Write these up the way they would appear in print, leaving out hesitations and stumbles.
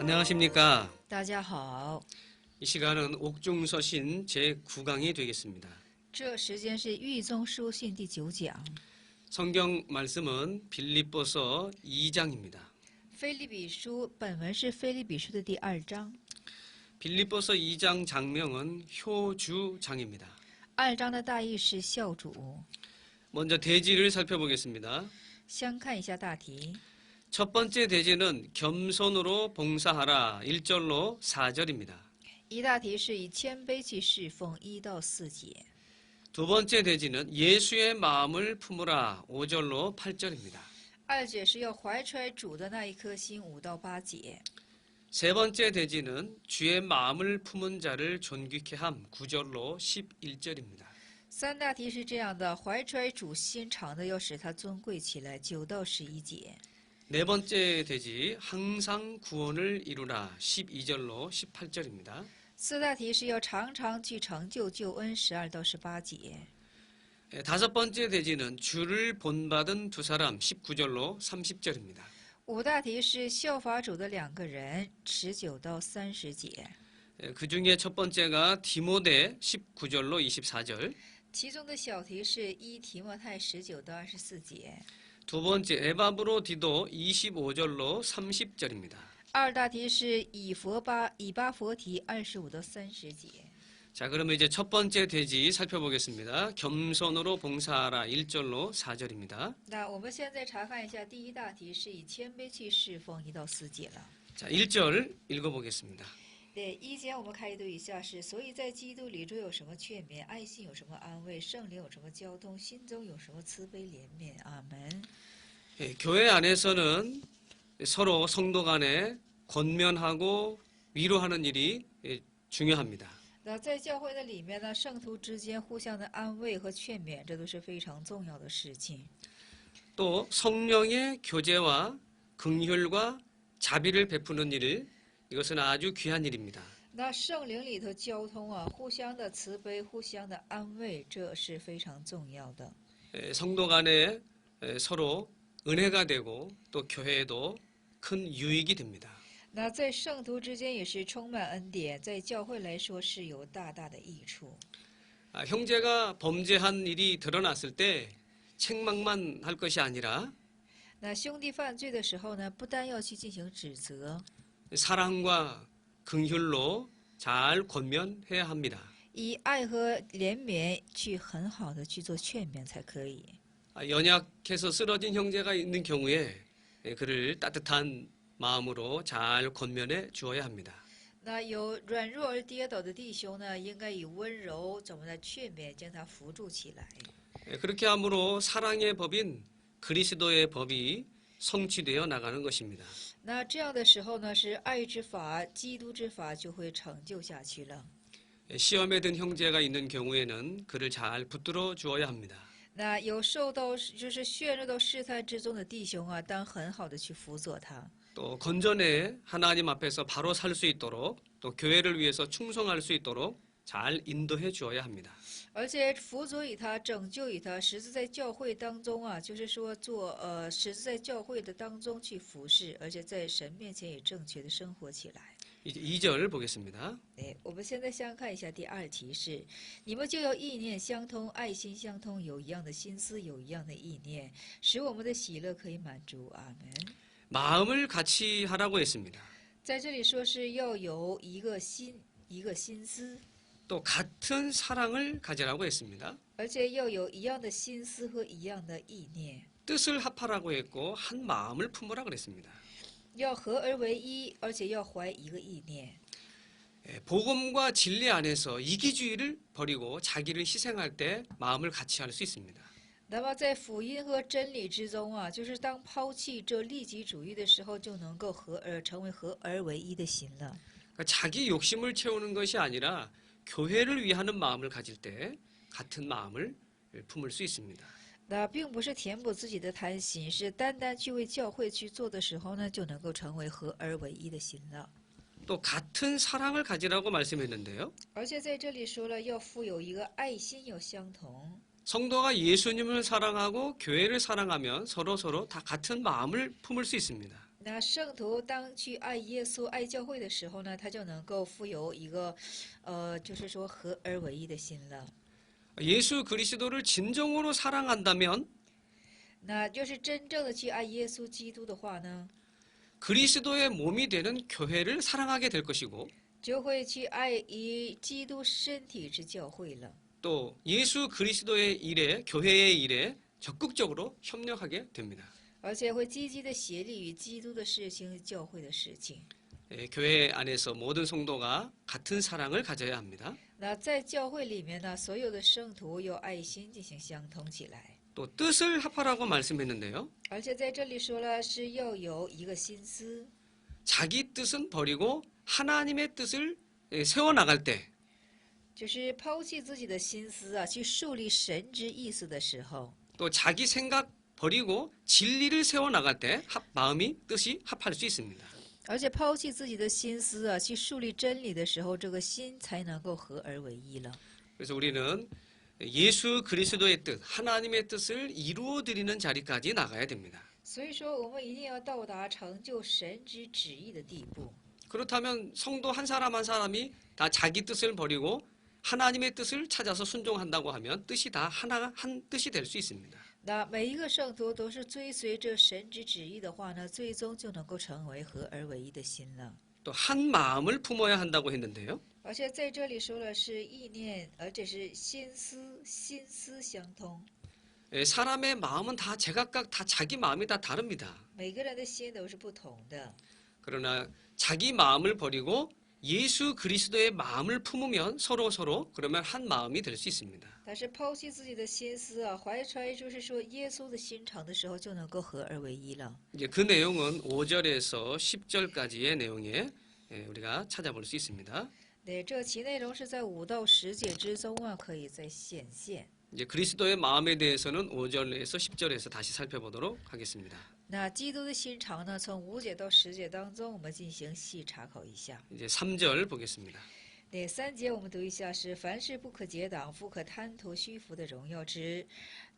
안녕하십니까. 大家好， 이 시간은 옥중서신 제9강이 되겠습니다. 这时间是狱中书信第9讲。 성경 말씀은 빌립보서 2장입니다. 腓立比书本文是腓立比书的第2章。 빌립보서 2장 장명은 효주장입니다. 2章的大意是孝主。 먼저 대지를 살펴보겠습니다. 先看一下大题。 첫 번째 대지는 겸손으로 봉사하라 1절로 4절입니다. 一大题是以谦卑去侍奉1到4节。 두 번째 대지는 예수의 마음을 품으라 5절로 8절입니다. 2节是要怀揣主的那一颗心5到8节。 세 번째 대지는 주의 마음을 품은 자를 존귀케 함 9절로 11절입니다. 3大题是这样的：怀揣主心肠的要使他尊贵起来9到11节。 네 번째 대지 항상 구원을 이루라 12절로 18절입니다. 4大题是要常常去成就救恩12到18节。 다섯 번째 대지는 주를 본받은 두 사람 19절로 30절입니다. 5大题是效法主的2个人19到30节。 그 중에 첫 번째가 디모데 19절로 24절. 其中的小题是1提摩太19到24节。 두 번째 에바브로디도 25절로 30절입니다. 2大题是以巴佛提25到30节。 자, 그러면 이제 첫 번째 대지 살펴보겠습니다. 겸손으로 봉사하라 1절로 4절입니다. 那我们现在查看一下第1大题是以谦卑去侍奉1到4节了。 자, 1절 읽어보겠습니다. 对1节我们开读一下是：所以在基督里中有什么劝勉，爱心有什么安慰，圣灵有什么交通，心中有什么慈悲怜悯。阿门。 교회 안에서는 서로 성도 간에 권면하고 위로하는 일이 중요합니다. 那在教会的里面呢，圣徒之间互相的安慰和劝勉，这都是非常重要的事情。 또 성령의 교제와 긍휼과 자비를 베푸는 일, 이것은 아주 귀한 일입니다. 那圣灵里头交通啊，互相的慈悲，互相的安慰，这是非常重要的。 성도 간에 서로 은혜가 되고 또 교회에도 큰 유익이 됩니다. 那在圣徒之间也是充满恩典，在教会来说是有大大的益处。 형제가 범죄한 일이 드러났을 때 책망만 할 것이 아니라 那兄弟犯罪的时候呢，不单要去进行指责， 사랑과 긍휼로 잘 권면해야 합니다. 以爱和怜悯去很好的去做劝勉才可以。 연약해서 쓰러진 형제가 있는 경우에 그를 따뜻한 마음으로 잘 권면해 주어야 합니다. 那有软弱而跌倒的弟兄呢，应该以温柔怎么来劝勉，将他扶助起来。 그렇게 함으로 사랑의 법인 그리스도의 법이 성취되어 나가는 것입니다. 那这样的时候呢，是爱之法、基督之法就会成就下去了。 시험에 든 형제가 있는 경우에는 그를 잘 붙들어 주어야 합니다. 那有受到就是陷入到试探之中的弟兄啊，当很好的去辅佐他。 또 건전해 하나님 앞에서 바로 살 수 있도록 또 교회를 위해서 충성할 수 있도록 잘 인도해 주어야 합니다. 而且辅佐以他，拯救以他，使之在教会当中啊，就是说使之在教会的当中去服侍，而且在神面前也正确的生活起来。 이제 2절 보겠습니다. 我们现在先看一下第2题是：你们就要意念相通，爱心相通，有一样的心思，有一样的意念，使我们的喜乐可以满足。阿门。 마음을 같이 하라고 했습니다. 在这里说是要有一个心，一个心思， 또 같은 사랑을 가지라고 했습니다. 而且要有一样的心思和一样的意念， 뜻을 합하라고 했고 한 마음을 품으라 그랬습니다. 要合而为一，而且要怀一个意念。 복음과 진리 안에서 이기주의를 버리고 자기를 희생할 때 마음을 같이 할 수 있습니다. 那么在福音和真理之中啊，就是当抛弃这利己主义的时候，就能够成为合而为一的心了。 그러니까 자기 욕심을 채우는 것이 아니라 교회를 위하는 마음을 가질 때 같은 마음을 품을 수 있습니다. 那并不是填补自己的贪心，是单单去为教会去做的时候呢，就能够成为合而为一的心了。 또 같은 사랑을 가지라고 말씀했는데요. 而且在这里说了，要富有一个爱心有相同。 성도가 예수님을 사랑하고 교회를 사랑하면 서로 다 같은 마음을 품을 수 있습니다. 那圣徒当去爱耶稣、爱教会的时候呢，他就能够富有一个，就是说合而为一的心了。 예수 그리스도를 진정으로 사랑한다면 那就是真正的去爱耶稣基督的话呢， 그리스도의 몸이 되는 교회를 사랑하게 될 것이고 就会去爱以基督身体之教会了。 또 예수 그리스도의 일에 교회의 일에 적극적으로 협력하게 됩니다. 而且会积极的协力与基督的事情、教会的事情。 교회 안에서 모든 성도가 같은 사랑을 가져야 합니다. 那在教会里面呢，所有的圣徒有爱心进行相通起来。 또 뜻을 합하라고 말씀했는데요. 而且在这里说了，是要有一个心思， 자기 뜻은 버리고 하나님의 뜻을 세워나갈 때 就是抛弃自己的心思啊，去树立神之意思的时候， 또 자기 생각 버리고 진리를 세워나갈 때 마음이 뜻이 합할 수 있습니다. 而且抛弃自己的心思啊，去树立真理的时候，这个心才能够合而为一了。 그래서 우리는 예수 그리스도의 뜻, 하나님의 뜻을 이루어 드리는 자리까지 나가야 됩니다. 所以说，我们一定要到达成就神之旨意的地步。 그렇다면 성도 한 사람 한 사람이 다 자기 뜻을 버리고 하나님의 뜻을 찾아서 순종한다고 하면 뜻이 다 하나 한 뜻이 될 수 있습니다. 那每一个圣徒都是追随着神之旨意的话呢，最终就能够成为合而为一的心了。 또 한 마음을 품어야 한다고 했는데요. 而且在这里说了是意念，而且是心思相通。 사람의 마음은 다 제각각 다 자기 마음이 다 다릅니다. 每个人的心都是不同的， 그러나 자기 마음을 버리고 예수 그리스도의 마음을 품으면 서로 그러면 한 마음이 될 수 있습니다. 但是抛弃自己的心思啊，怀揣就是说耶稣的心肠的时候，就能够合而为一了。 이제 그 내용은 5절에서 10절까지의 내용에 우리가 찾아볼 수 있습니다. 对，这其内容是在5到10节之中啊，可以再显现。 이제 그리스도의 마음에 대해서는 5절에서 10절에서 다시 살펴보도록 하겠습니다. 那基督的心肠呢，从5节到10节当中，我们进行细查考一下。 이제 3절 보겠습니다. 第3节我们读一下是：凡事不可结党，不可贪图虚浮的荣耀，只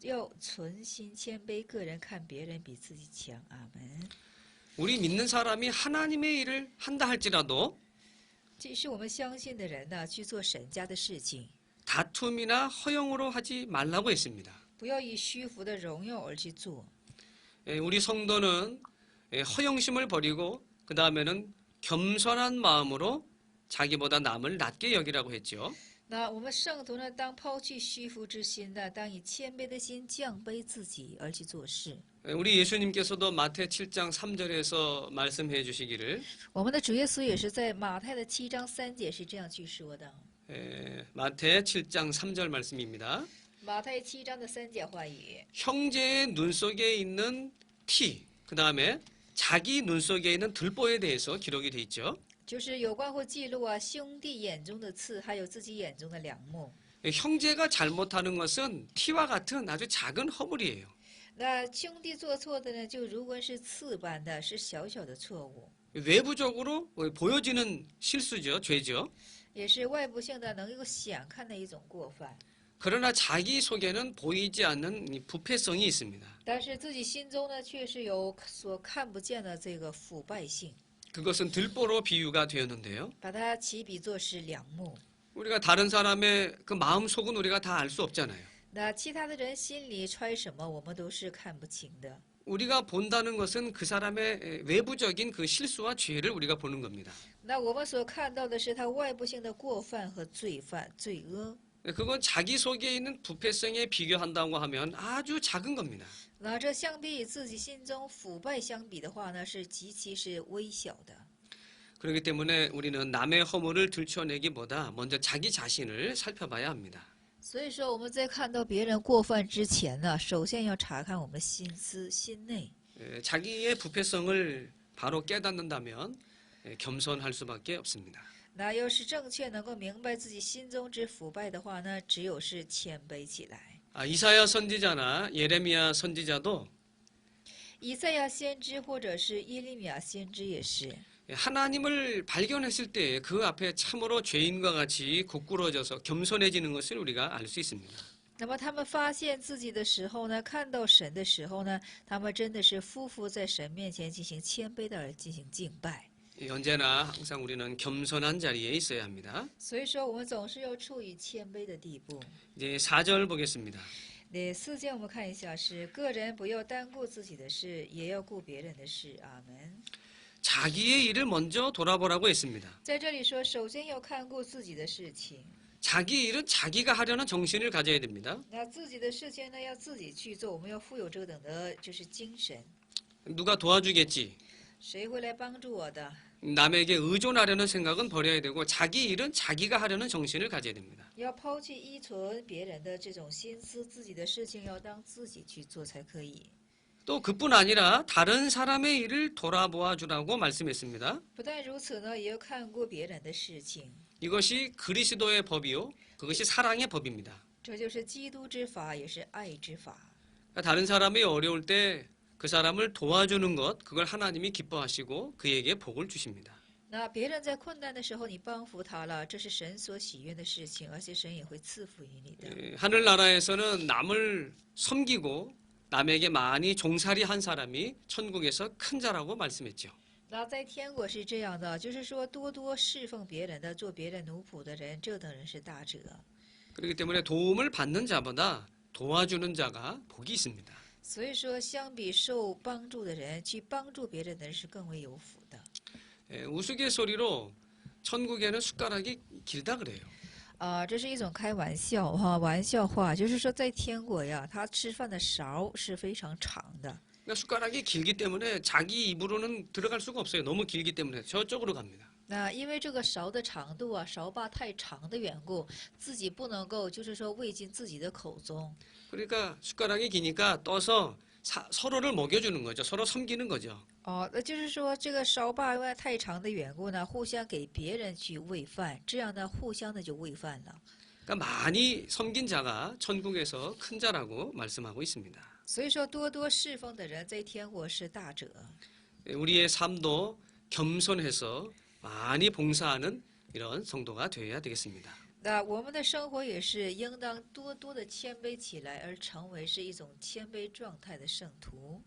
要存心谦卑，个人看别人比自己强。阿门。 우리 믿는 사람이 하나님의 일을 한다 할지라도 即使我们相信的人呢，去做神家的事情， 다툼이나 허영으로 하지 말라고 했습니다. 不要以虚浮的荣耀而去做。 우리 성도는 허영심을 버리고 그 다음에는 겸손한 마음으로 자기보다 남을 낮게 여기라고 했죠. 那我们圣徒呢，当抛弃虚浮之心的，当以谦卑的心降卑自己而去做事。 우리 예수님께서도 마태 7장 3절에서 말씀해 주시기를 我们的主耶稣也是在马太的7章3节是这样去说的。 마태 7장 3절 말씀입니다. 马太7章的3节话语。 형제의 눈 속에 있는 티, 그 다음에 자기 눈 속에 있는 들보에 대해서 기록이 돼 있죠. 就是有关或记录啊，兄弟眼中的刺，还有自己眼中的梁木。 형제가 잘못하는 것은 티와 같은 아주 작은 허물이에요. 那兄弟做错的呢，就如果是刺般的，是小小的错误， 외부적으로 보여지는 실수죠, 죄죠. 也是外部性的能够显看的一种过犯。 그러나 자기 속에는 보이지 않는 이 부패성이 있습니다. 但是自己心中呢，却是有所看不见的这个腐败性， 그것은 들보로 비유가 되었는데요. 把它起比作是梁木。 우리가 다른 사람의 그 마음 속은 우리가 다 알 수 없잖아요. 那其他的人心里揣什么，我们都是看不清的。 우리가 본다는 것은 그 사람의 외부적인 그 실수와 죄를 우리가 보는 겁니다. 那我们所看到的是他外部性的过犯和罪恶。 그건 자기 속에 있는 부패성에 비교한다고 하면 아주 작은 겁니다. 那这相比与自己心中腐败相比的话呢，是极其是微小的。 그렇기 때문에 우리는 남의 허물을 들춰내기보다 먼저 자기 자신을 살펴봐야 합니다. 所以说我们在看到别人过犯之前呢，首先要查看我们心思心内。 자기의 부패성을 바로 깨닫는다면 겸손할 수밖에 없습니다. 那要是正确能够明白自己心中之腐败的话呢，只有是谦卑起来。 이사야 선지자나 예레미야 선지자도 以赛亚先知或者是耶利米亚先知也是。 하나님을 발견했을 때 그 앞에 참으로 죄인과 같이 고꾸러져서 겸손해지는 것을 우리가 알 수 있습니다. 那么他们发现自己的时候呢，看到神的时候呢，他们真的是夫妇在神面前进行谦卑的而进行敬拜。 언제나 항상 우리는 겸손한 자리에 있어야 합니다. 所以说，我们总是要处于谦卑的地步。 이제 4절 보겠습니다. 第4节我们看一下是个人不要单顾自己的事，也要顾别人的事。阿门。 자기의 일을 먼저 돌아보라고 했습니다. 在这里说，首先要看顾自己的事情。 자기 일은 자기가 하려는 정신을 가져야 됩니다. 那自己的事情呢，要自己去做，我们要富有这等的就是精神。 누가 도와주겠지. 谁会来帮助我的？ 남에게 의존하려는 생각은 버려야 되고 자기 일은 자기가 하려는 정신을 가져야 됩니다. 要抛弃依存别人的这种心思，自己的事情要当自己去做才可以。 또 그뿐 아니라 다른 사람의 일을 돌아보아 주라고 말씀했습니다. 不但如此呢，也要看顾别人的事情。 이것이 그리스도의 법이요. 그것이 사랑의 법입니다. 这就是基督之法，也是爱之法。 다른 사람이 어려울 때 그 사람을 도와주는 것, 그걸 하나님이 기뻐하시고 그에게 복을 주십니다. 那别人在困难的时候，你帮扶他了，这是神所喜悦的事情，而且神也会赐福于你的。 하늘나라에서는 남을 섬기고 남에게 많이 종살이 한 사람이 천국에서 큰 자라고 말씀했죠. 那在天国是这样的，就是说多多侍奉别人的，做别人奴仆的人，这等人是大者。 그렇기 때문에 도움을 받는 자보다 도와주는 자가 복이 있습니다. 所以说，相比受帮助的人，去帮助别人的人是更为有福的。 우스갯소리로 천국에는 숟가락이 길다 그래요. 这是一种开玩笑哈，玩笑话，就是说在天国呀，他吃饭的勺是非常长的。 그러니까 숟가락이 길기 때문에 자기 입으로는 들어갈 수가 없어요. 너무 길기 때문에 저쪽으로 갑니다. 那因为这个勺的长度啊，勺把太长的缘故，自己不能够就是说喂进自己的口中。 그러니까 숟가락이 기니까 떠서 서로를 먹여주는 거죠. 서로 섬기는 거죠. 那就是说这个勺把因为太长的缘故呢，互相给别人去喂饭，这样呢，互相的就喂饭了。 그러니까 많이 섬긴 자가 천국에서 큰 자라고 말씀하고 있습니다. 所以说，多多侍奉的人在天国是大者。 우리의 삶도 겸손해서 많이 봉사하는 이런 성도가 되어야 되겠습니다. 那我们的生活也是应当多多的谦卑起来，而成为是一种谦卑状态的圣徒。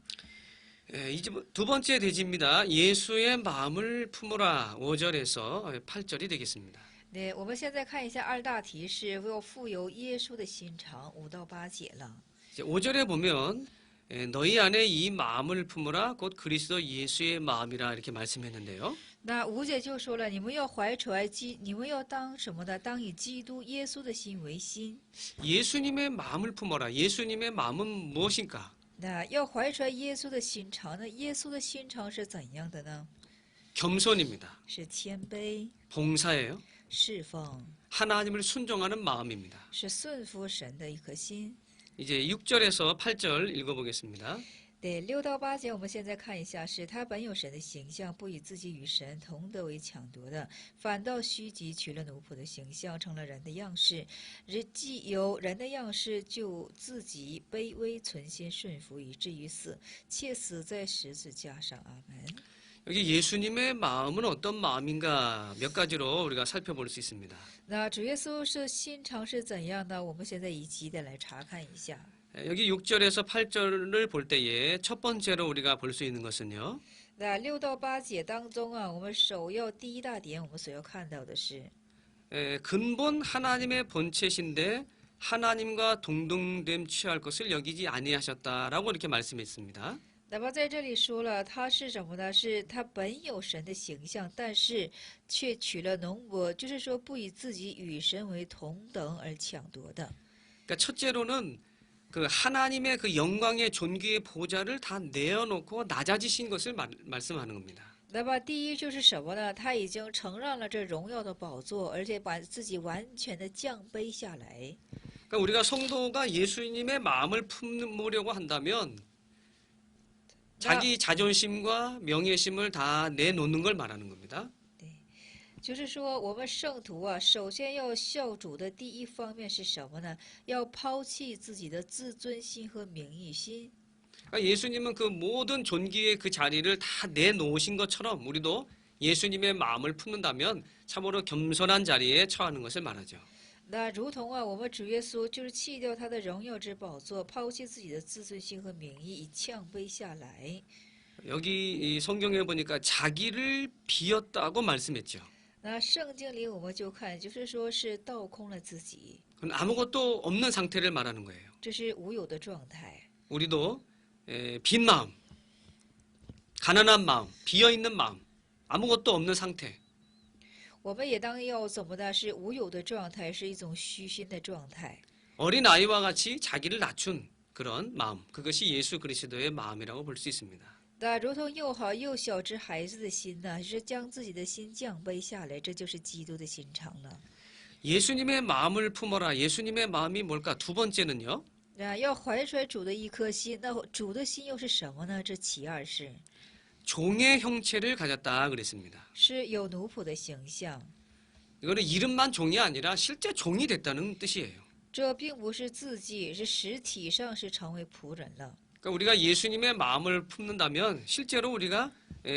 이제 두 번째 대지입니다. 예수의 마음을 품으라 5절에서 8절이 되겠습니다. 对，我们现在看一下二大题是要富有耶稣的心肠，5到8节了。 이제 5절에 보면 너희 안에 이 마음을 품으라 곧 그리스도 예수의 마음이라 이렇게 말씀했는데요. 那5节就说了，你们要怀揣你们要当什么呢？当以基督耶稣的心为心。 예수님의 마음을 품어라. 예수님의 마음은 무엇인가? 那要怀揣耶稣的心肠呢？耶稣的心肠是怎样的呢？ 겸손입니다. 是谦卑、 봉사예요. 侍奉， 하나님을 순종하는 마음입니다. 是顺服神的一颗心。 이제 6절에서 8절 읽어보겠습니다. 对，6到8节，我们现在看一下，是他本有神的形象，不以自己与神同得为抢夺的，反倒虚己，取了奴仆的形象，成了人的样式。既有人的样式，就自己卑微存心顺服，以至于死，且死在十字架上。阿门。 여기 예수님의 마음은 어떤 마음인가 몇 가지로 우리가 살펴볼 수 있습니다. 那主耶稣是心肠是怎样的？我们现在一集的来查看一下。 여기 6절에서 8절을 볼 때에 첫 번째로 우리가 볼 수 있는 것은요. 那6到8节当中啊，我们首要第一大点，我们所要看到的是。 근본 하나님의 본체신데 하나님과 동등됨 취할 것을 여기지 아니하셨다라고 이렇게 말씀했습니다. 那么在这里说了，他是什么呢？是他本有神的形象，但是却取了奴仆，就是说不以自己与神为同等而抢夺的。 그러니까 첫째로는 그 하나님의 그 영광의 존귀의 보좌를 다 내어놓고 낮아지신 것을 말씀하는 겁니다. 那么第一就是什么呢？他已经承让了这荣耀的宝座，而且把自己完全的降卑下来。 그러니까 우리가 성도가 예수님의 마음을 품으려고 한다면 자기 자존심과 명예심을 다 내놓는 걸 말하는 겁니다. 就是说，我们圣徒啊，首先要效主的第一方面是什么呢？要抛弃自己的自尊心和名誉心。 그러니까 예수님은 그 모든 존귀의 그 자리를 다 내놓으신 것처럼 우리도 예수님의 마음을 품는다면 참으로 겸손한 자리에 처하는 것을 말하죠. 那如同我们主耶稣就是弃掉他的荣耀之宝座，抛弃自己的自尊心和名义，以降卑下来。 여기 이 성경에 보니까 자기를 비웠다고 말씀했죠. 那圣经里我们就看，就是说是倒空了自己， 그건 아무것도 없는 상태를 말하는 거예요. 这是无有的状态。 우리도 빈 마음, 가난한 마음, 비어있는 마음, 아무것도 없는 상태. 我们也当要怎么的？是无有的状态，是一种虚心的状态。 어린 아이와 같이 자기를 낮춘 그런 마음. 그것이 예수 그리스도의 마음이라고 볼 수 있습니다. 那如同又好又小只孩子的心呢，是将自己的心降卑下来，这就是基督的心肠了。 예수님의 마음을 품어라. 예수님의 마음이 뭘까? 두 번째는요. 要怀揣主的一颗心，那主的心又是什么呢？这其二是 종의 형체를 가졌다 그랬습니다. 是有奴仆的形象， 이거는 이름만 종이 아니라 실제 종이 됐다는 뜻이에요. 这并不是字迹，是实体上是成为仆人了。 그러니까 우리가 예수님의 마음을 품는다면 실제로 우리가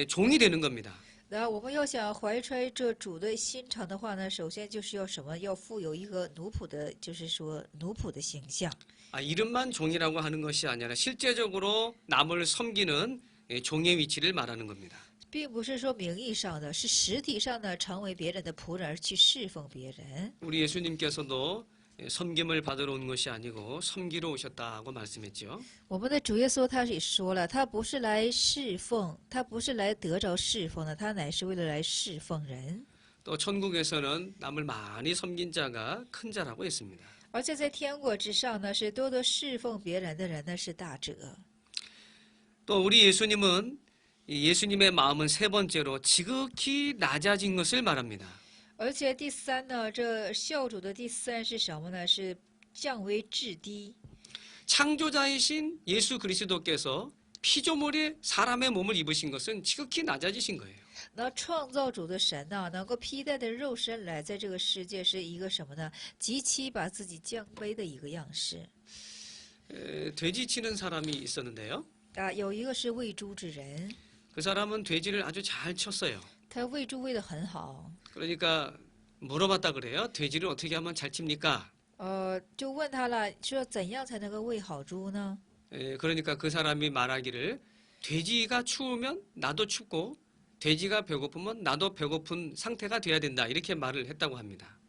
종이 되는 겁니다. 那我们要想怀揣这主的心肠的话呢，首先就是要什么？要富有一个奴仆的，就是说奴仆的形象。 이름만 종이라고 하는 것이 아니라 실제적으로 남을 섬기는 종의 위치를 말하는 겁니다. 并不是说名义上的，是实体上的成为别人的仆人而去侍奉别人。 우리 예수님께서도 섬김을 받으러 온 것이 아니고 섬기러 오셨다고 말씀했죠. 我们的主耶稣他也说了，他不是来侍奉，他不是来得着侍奉的，他乃是为了来侍奉人。 또 천국에서는 남을 많이 섬긴 자가 큰 자라고 했습니다. 而且在天国之上呢，是多多侍奉别人的人呢是大者。 또 우리 예수님은 예수님의 마음은 세 번째로 지극히 낮아진 것을 말합니다. 而且第三呢，这孝主的第三是什么呢？是降为至低。 창조자이신 예수 그리스도께서 피조물의 사람의 몸을 입으신 것은 지극히 낮아지신 거예요. 那创造主的神呢，能够披戴的肉身来在这个世界是一个什么呢？极其把自己降卑的一个样式。 돼지 치는 사람이 있었는데요. 有一个是喂猪之人， 그 사람은 돼지를 아주 잘 쳤어요. 他喂猪喂得很好。 그러니까 물어봤다 그래요. 돼지를 어떻게 하면 잘 칩니까? 就问他了，说怎样才能够喂好猪呢？ 그러니까 그 사람이 말하기를 돼지가 추우면 나도 춥고 돼지가 배고프면 나도 배고픈 상태가 돼야 된다. 이렇게 말을 했다고 합니다.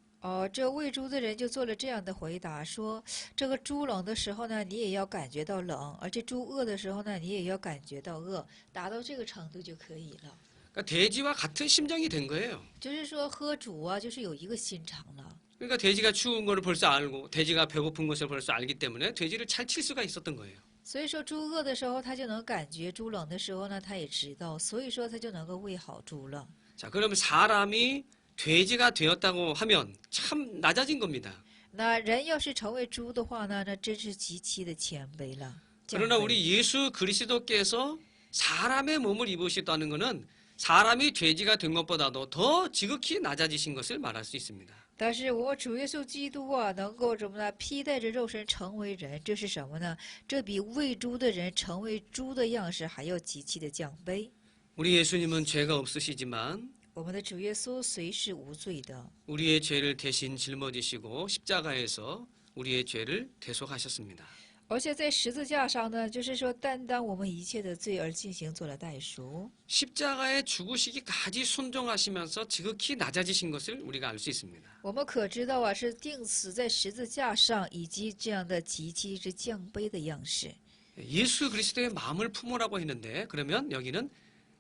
这喂猪的人就做了这样的回答，说这个猪冷的时候呢，你也要感觉到冷，而且猪饿的时候呢，你也要感觉到饿，达到这个程度就可以了。 그러니까 돼지와 같은 심정이 된 거예요. 就是说喝主啊，就是有一个心肠了。 그러니까 돼지가 추운 거를 벌써 알고 돼지가 배고픈 것을 벌써 알기 때문에 돼지를 잘 칠 수가 있었던 거예요. 所以说猪饿的时候，他就能感觉；猪冷的时候呢，他也知道，所以说他就能够喂好猪了。 자, 그러면 사람이 돼지가 되었다고 하면 참 낮아진 겁니다. 那人要是成为猪的话呢，那真是极其的谦卑了。降 그러나 卑 우리 예수 그리스도께서 사람의 몸을 입으셨다는 것은 사람이 돼지가 된 것보다도 더 지극히 낮아지신 것을 말할 수 있습니다. 但是我主耶稣基督啊，能够什么呢？披戴着肉身成为人，这是什么呢？这比喂猪的人成为猪的样式还要极其的降卑。 우리 예수님은 죄가 없으시지만 我们的主耶稣虽是无罪的， 우리의 죄를 대신 짊어지시고 십자가에서 우리의 죄를 대속하셨습니다. 而且在十字架上呢，就是说担当我们一切的罪而进行做了代赎。 십자가에 죽으시기까지 순종하시면서 지극히 낮아지신 것을 우리가 알 수 있습니다. 我们可知道啊，是钉死在十字架上，以及这样的极其之降卑的样式。 예수 그리스도의 마음을 품으라고 했는데 그러면 여기는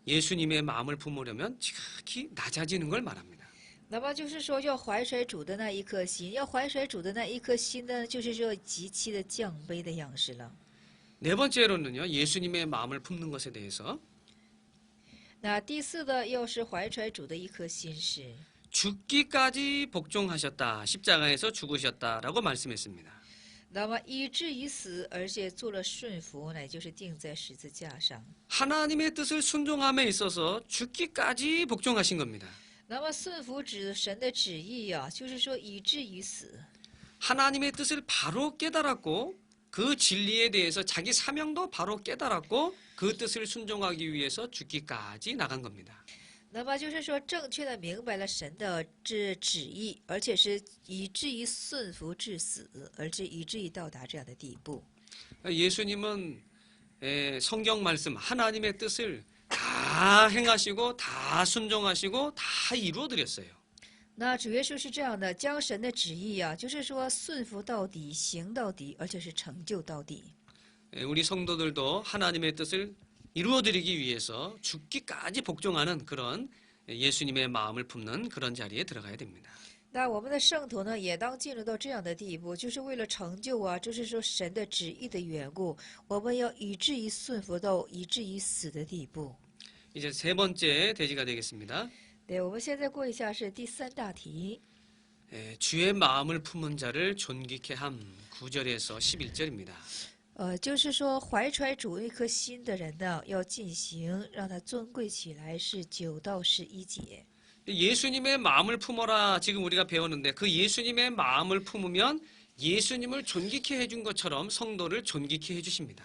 예수님의 마음을 품으려면 지극히 낮아지는 걸 말합니다. 那么就是说，要怀揣主的那一颗心，要怀揣主的那一颗心呢，就是说极其的降卑的样式了。 네 번째로는요. 예수님의 마음을 품는 것에 대해서 那第四的，又是怀揣主的一颗心是， 죽기까지 복종하셨다. 십자가에서 죽으셨다라고 말씀했습니다. 那么以至于死，而且做了顺服，乃就是钉在十字架上。 하나님의 뜻을 순종함에 있어서 죽기까지 복종하신 겁니다. 那么顺服指神的旨意啊，就是说以至于死。 하나님의 뜻을 바로 깨달았고 그 진리에 대해서 자기 사명도 바로 깨달았고 그 뜻을 순종하기 위해서 죽기까지 나간 겁니다. 那么就是说，正确的明白了神的旨意，而且是以至于顺服至死，以至于到达这样的地步。 예수님은 성경 말씀 하나님의 뜻을 다 행하시고 다 순종하시고 다 이루어 드렸어요. 那主耶稣是这样的，将神的旨意啊，就是说顺服到底，行到底，而且是成就到底。 우리 성도들도 하나님의 뜻을 이루어 드리기 위해서 죽기까지 복종하는 그런 예수님의 마음을 품는 그런 자리에 들어가야 됩니다. 那我们的圣徒呢，也当进入到这样的地步，就是为了成就啊，就是说神的旨意的缘故，我们要以至于顺服到以至于死的地步。 이제 세 번째 대지가 되겠습니다. 对，我们现在过一下是第三大题。 주의 마음을 품은 자를 존귀케 함 9절에서 11절입니다. 就是说怀揣主那颗心的人呢，要进行让他尊贵起来，是9到11节。 예수님의 마음을 품어라 지금 우리가 배웠는데 그 예수님의 마음을 품으면 예수님을 존귀케 해준 것처럼 성도를 존귀케 해주십니다.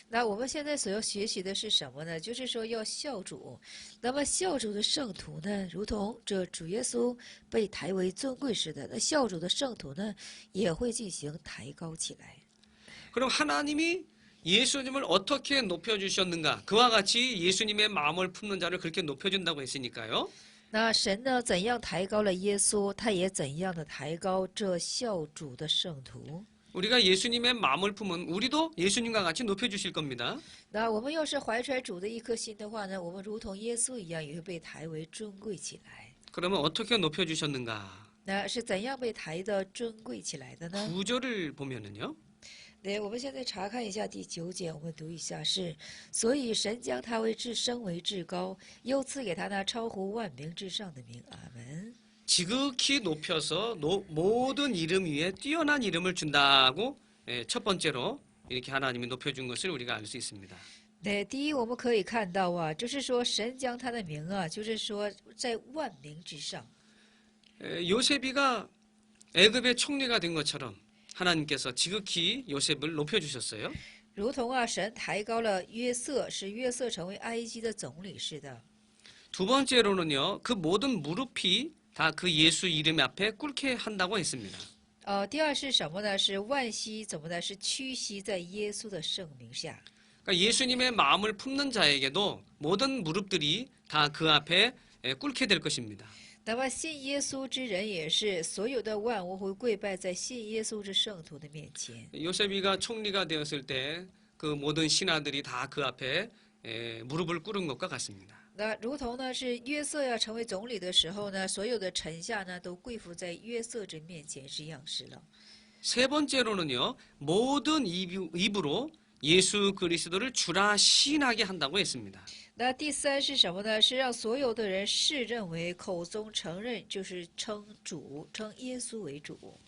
那我们现在所要学习的是什么呢？就是说要孝主。那么孝主的圣徒呢，如同这主耶稣被抬为尊贵似的，那孝主的圣徒呢，也会进行抬高起来。 그럼 하나님이 예수님을 어떻게 높여주셨는가? 그와 같이 예수님의 마음을 품는 자를 그렇게 높여준다고 했으니까요. 那神呢，怎样抬高了耶稣，他也怎样的抬高这孝主的圣徒。 우리가 예수님의 마음을 품은 우리도 예수님과 같이 높여주실 겁니다. 那我们要是怀揣主的一颗心的话呢，我们如同耶稣一样，也会被抬为尊贵起来。 그러면 어떻게 높여주셨는가? 那是怎样被抬的尊贵起来的呢？ 9절을 보면은요. 对，我们现在查看一下第9节，我们读一下是：所以神将他升为至高，又赐给他那超乎万名之上的名。阿门。 지극히 높여서 모든 이름 위에 뛰어난 이름을 준다고 첫 번째로 이렇게 하나님이 높여준 것을 우리가 알 수 있습니다. 对，第一我们可以看到啊，就是说神将他的名啊，就是说在万名之上。 요셉이가 애굽의 총리가 된 것처럼 하나님께서 지극히 요셉을 높여주셨어요. 如同啊，神抬高了约瑟，使约瑟成为埃及的总理似的。 두 번째로는요, 그 모든 무릎이 다 그 예수 이름 앞에 꿇게 한다고 했습니다. 第二是什么呢？是万膝怎么呢？是屈膝在耶稣的圣名下。 그러니까 예수님의 마음을 품는 자에게도 모든 무릎들이 다 그 앞에 꿇게 될 것입니다. 那么信耶稣之人也是，所有的万物会跪拜在信耶稣之圣徒的面前。 요셉이가 총리가 되었을 때 그 모든 신하들이 다 그 앞에 무릎을 꿇은 것과 같습니다. 那如同呢是约瑟要成为总理的时候呢，所有的臣下呢都跪伏在约瑟之面前是样式了。 세 번째로는요, 모든 입으로 예수 그리스도를 주라 시인하게 한다고 했습니다. 那第三是什么呢？是让所有的人视认为口中承认，就是称主，称耶稣为主。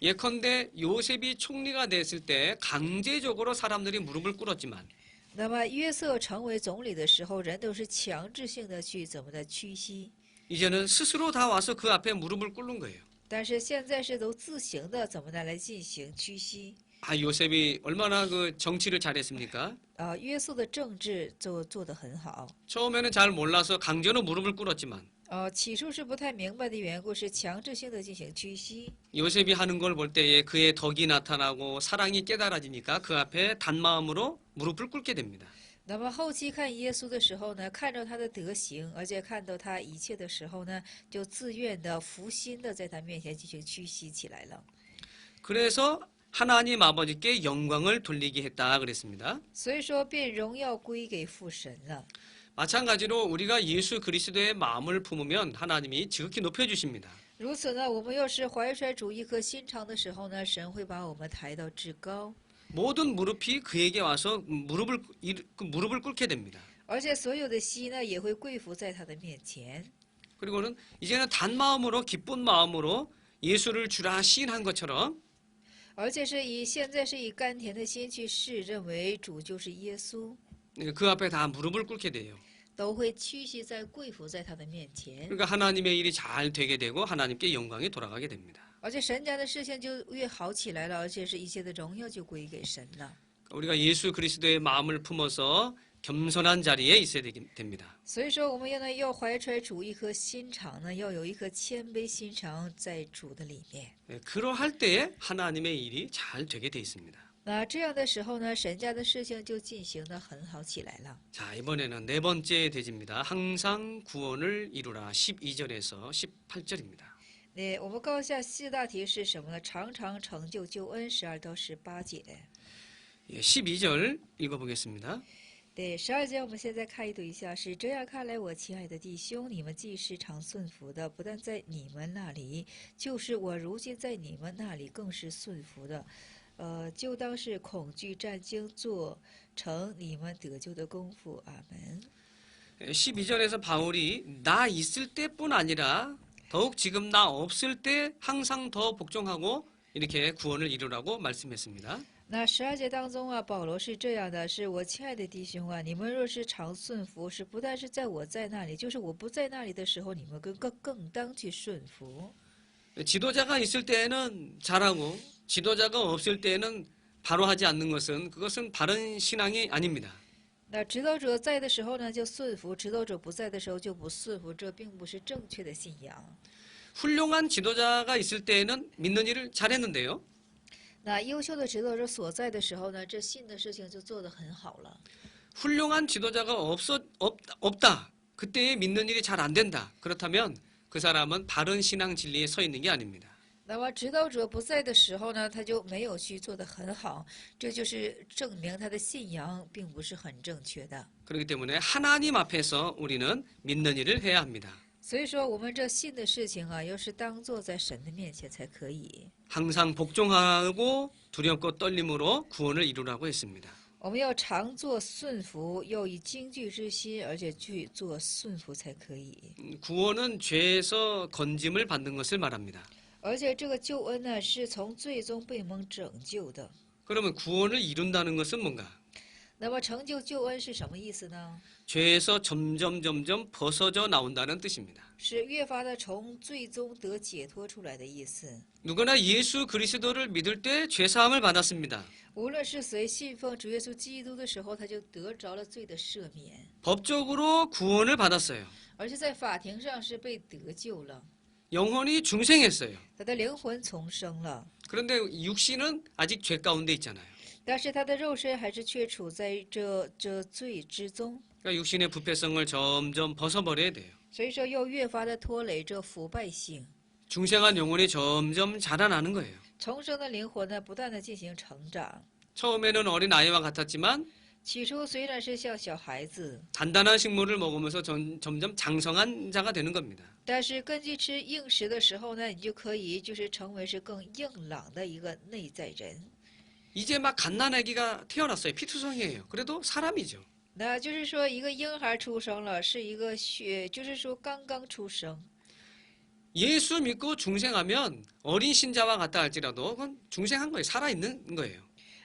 예컨대 요셉이 총리가 됐을 때 강제적으로 사람들이 무릎을 꿇었지만 那么约瑟成为总理的时候，人都是强制性的去怎么的屈膝， 이제는 스스로 다 와서 그 앞에 무릎을 꿇는 거예요. 但是现在是都自行的怎么的来进行屈膝。 아, 요셉이 얼마나 그 정치를 잘했습니까? 约瑟的政治做得很好。 처음에는 잘 몰라서 강제로 무릎을 꿇었지만 起初是不太明白的缘故，是强制性的进行屈膝。 요셉이 하는 걸 볼 때에 그의 덕이 나타나고 사랑이 깨달아지니까 그 앞에 단마음으로 무릎을 꿇게 됩니다. 那么后期看耶稣的时候呢，看着他的德行，而且看到他一切的时候呢，就自愿的、服心的在他面前进行屈膝起来了。 그래서 하나님 아버지께 영광을 돌리게 했다 그랬습니다. 所以说，便荣耀归给父神了。 마찬가지로 우리가 예수 그리스도의 마음을 품으면 하나님이 지극히 높여주십니다. 如此呢，我们要是怀揣主一颗心肠的时候呢，神会把我们抬到至高， 모든 무릎이 그에게 와서 무릎을 꿇게 됩니다. 而且所有的膝呢也会跪伏在他的面前。 그리고는 이제는 단마음으로 기쁜 마음으로 예수를 주라 시인한 것처럼 而且现在是以甘甜的心去视认为主就是耶稣， 그 앞에 다 무릎을 꿇게 돼요. 都会屈膝在跪伏在他的面前。 그러니까 하나님의 일이 잘 되게 되고 하나님께 영광이 돌아가게 됩니다. 而且神家的事情就越好起来了，而且是一切的荣耀就归给神了。 우리가 예수 그리스도의 마음을 품어서 겸손한 자리에 있어야 됩니다. 所以说，我们要怀揣主一颗心肠呢，要有一颗谦卑心肠在主的里面。 그러할 때에 하나님의 일이 잘 되게 돼 있습니다. 那这样的时候呢，神家的事情就进行得很好起来了。 자, 이번에는 네 번째 대지입니다. 항상 구원을 이루라. 12절에서 18절입니다. 那我们告一下四大题是什么呢？常常成就救恩，12到18节。 12절 읽어보겠습니다. 对，12节我们现在看一读一下，是这样看来，我亲爱的弟兄，你们既是常顺服的，不但在你们那里，就是我如今在你们那里更是顺服的。就当是恐惧战惊，做成你们得救的功夫。阿门。 12절에서 바울이 나 있을 때뿐 아니라 더욱 지금 나 없을 때 항상 더 복종하고 이렇게 구원을 이루라고 말씀했습니다. 那12节当中啊，保罗是这样的：是我亲爱的弟兄啊，你们若是常顺服，是不但是在我在那里，就是我不在那里的时候，你们更当去顺服。 지도자가 있을 때에는 잘하고 지도자가 없을 때에는 바로 하지 않는 것은 그것은 바른 신앙이 아닙니다. 那指导者在的时候呢，就顺服；指导者不在的时候就不顺服，这并不是正确的信仰。 훌륭한 지도자가 있을 때에는 믿는 일을 잘했는데요. 那优秀的指导者所在的时候呢，这信的事情就做得很好了。 훌륭한 지도자가 없다. 그때에 믿는 일이 잘 안 된다. 그렇다면 그 사람은 바른 신앙 진리에 서 있는 게 아닙니다. 那么指导者不在的时候呢，他就没有去做得很好，这就是证明他的信仰并不是很正确的。 그렇기 때문에 하나님 앞에서 우리는 믿는 일을 해야 합니다. 所以说，我们这信的事情啊，要是当做在神的面前才可以。 항상 복종하고 두렵고 떨림으로 구원을 이루라고 했습니다. 我们要常做顺服，要以惊惧之心，而且去做顺服才可以。 구원은 죄에서 건짐을 받는 것을 말합니다. 而且这个救恩呢，是从最终被蒙拯救的。 그러면 구원을 이룬다는 것은 뭔가? 那么成就救恩是什么意思呢？ 죄에서 점점 벗어져 나온다는 뜻입니다. 是越发的从最终得解脱出来的意思。 누구나 예수 그리스도를 믿을 때 죄사함을 받았습니다. 无论是谁信奉主耶稣基督的时候，他就得着了罪的赦免， 법적으로 구원을 받았어요. 而且在法庭上是被得救了， 영혼이 중생했어요. 他的灵魂重生了。 그런데 육신은 아직 죄 가운데 있잖아요. 但是他的肉身还是却处在这罪之中， 그러니까 육신의 부패성을 점점 벗어버려야 돼요. 所以说要越发的拖累这腐败性。 중생한 영혼이 점점 자라나는 거예요. 重生的灵魂呢，不断的进行成长。 처음에는 어린 아이와 같았지만 起初虽然是像小孩子， 단단한 식물을 먹으면서 점점 장성한 자가 되는 겁니다. 但是根据吃硬食的时候呢，你就可以就是成为是更硬朗的一个内在人。 이제 막 갓난아기가 태어났어요. 피투성이에요. 그래도 사람이죠. 那就是说，一个婴孩出生了，是一个就是说刚刚出生。 예수 믿고 중생하면 어린 신자와 같다 할지라도 그건 중생한 거예요. 살아있는 거예요.